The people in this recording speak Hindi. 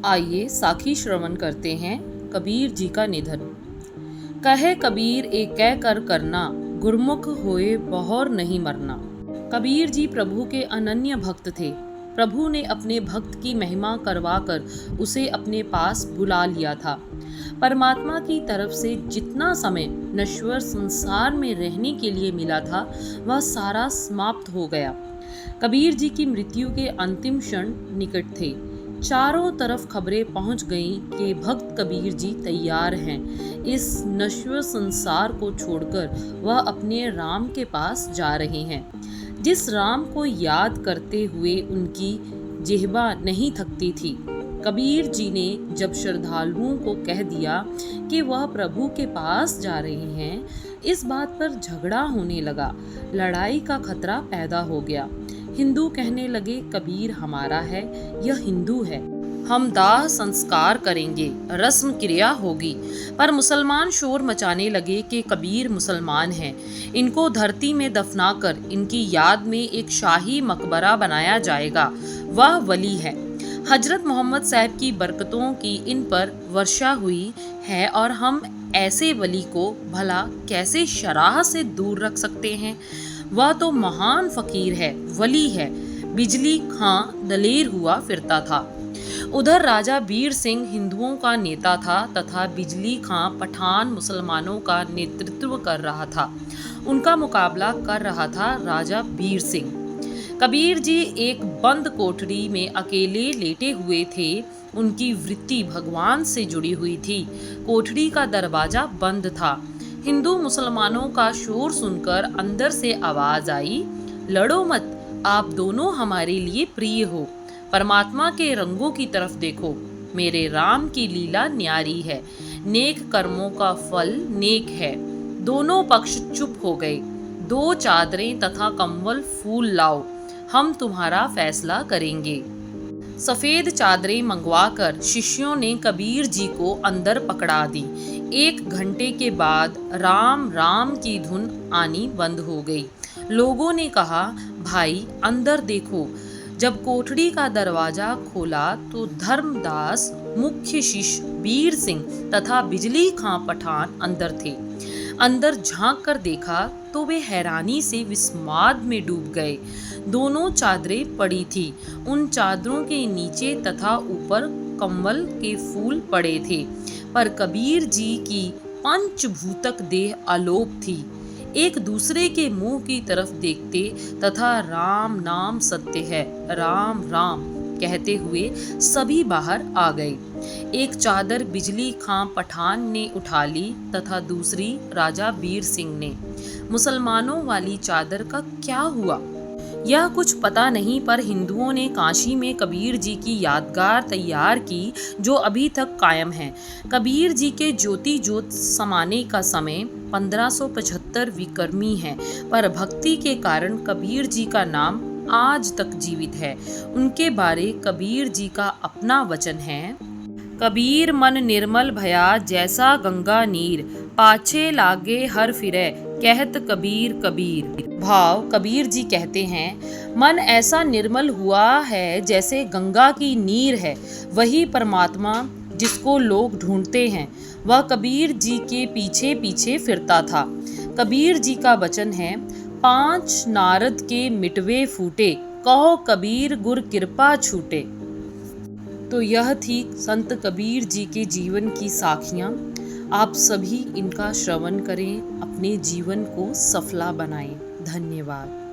आइए साखी श्रवण करते हैं कबीर जी का निधन। कहे कबीर एक कह कर करना, गुरमुख होए बहुर नहीं मरना। कबीर जी प्रभु के अनन्य भक्त थे। प्रभु ने अपने भक्त की महिमा करवाकर उसे अपने पास बुला लिया था। परमात्मा की तरफ से जितना समय नश्वर संसार में रहने के लिए मिला था, वह सारा समाप्त हो गया। कबीर जी की मृत्यु के अंतिम क्षण निकट थे। चारों तरफ खबरें पहुंच गईं कि भक्त कबीर जी तैयार हैं। इस नश्वर संसार को छोड़कर वह अपने राम के पास जा रहे हैं। जिस राम को याद करते हुए उनकी जिह्वा नहीं थकती थी। कबीर जी ने जब श्रद्धालुओं को कह दिया कि वह प्रभु के पास जा रहे हैं, इस बात पर झगड़ा होने लगा। लड़ाई का खतरा पैदा हो गया। हिंदू कहने लगे कबीर हमारा है, यह हिंदू है, हम दाह संस्कार करेंगे, रस्म क्रिया होगी। पर मुसलमान शोर मचाने लगे कि कबीर मुसलमान हैं, इनको धरती में दफनाकर इनकी याद में एक शाही मकबरा बनाया जाएगा, वह वली है। हजरत मोहम्मद साहब की बरकतों की इन पर वर्षा हुई है और हम ऐसे वली को भला कैसे शराह से दूर रख सकते हैं। वह तो महान फकीर है, वली है। बिजली खां दलेर हुआ फिरता था। उधर राजा बीर सिंह हिंदुओं का नेता था तथा बिजली खां पठान मुसलमानों का नेतृत्व कर रहा था। उनका मुकाबला कर रहा था राजा बीर सिंह। कबीर जी एक बंद कोठरी में अकेले लेटे हुए थे। उनकी वृत्ति भगवान से जुड़ी हुई थी। कोठरी का दरवाजा बंद था। हिंदू मुसलमानों का शोर सुनकर अंदर से आवाज आई, लड़ो मत, आप दोनों हमारे लिए प्रिय हो। परमात्मा के रंगों की तरफ देखो, मेरे राम की लीला न्यारी है, नेक कर्मों का फल नेक है। दोनों पक्ष चुप हो गए। 2 चादरें तथा कंबल फूल लाओ, हम तुम्हारा फैसला करेंगे। सफेद चादरें मंगवाकर शिष्यों ने कबीर जी को अंदर पकड़ा दी। 1 घंटे के बाद राम राम की धुन आनी बंद हो गई। लोगों ने कहा, भाई अंदर देखो। जब कोठरी का दरवाजा खोला तो धर्मदास, मुख्य शिष्य बीर सिंह तथा बिजली खां पठान अंदर थे। अंदर झांक कर देखा तो वे हैरानी से विस्माद में डूब गए। दोनों चादरें पड़ी थी। उन चादरों के नीचे तथा ऊपर कम्बल के फूल पड़े थे, पर कबीर जी की पंचभूतक देह अलोप थी। एक दूसरे के मुंह की तरफ देखते तथा राम नाम सत्य है, राम राम कहते हुए सभी बाहर आ गए। एक चादर बिजली खां पठान ने उठा ली तथा दूसरी राजा बीर सिंह ने। मुसलमानों वाली चादर का क्या हुआ, यह कुछ पता नहीं, पर हिंदुओं ने काशी में कबीर जी की यादगार तैयार की जो अभी तक कायम है। कबीर जी के ज्योति ज्योत समाने का समय 1575 विक्रमी है, पर भक्ति के कारण कबीर जी का नाम आज तक जीवित है। उनके बारे कबीर जी का अपना वचन है, कबीर मन निर्मल भया जैसा गंगा नीर, पाछे लागे हर फिरे कहत कबीर कबीर। भाव कबीर जी कहते हैं, मन ऐसा निर्मल हुआ है जैसे गंगा की नीर है। वही परमात्मा जिसको लोग ढूंढते हैं, वह कबीर जी के पीछे पीछे फिरता था। कबीर जी का वचन है, 5 नारद के मिटवे फूटे, कहो कबीर गुर कृपा छूटे। तो यह थी संत कबीर जी के जीवन की साखियाँ। आप सभी इनका श्रवण करें, अपने जीवन को सफला बनाएं। धन्यवाद।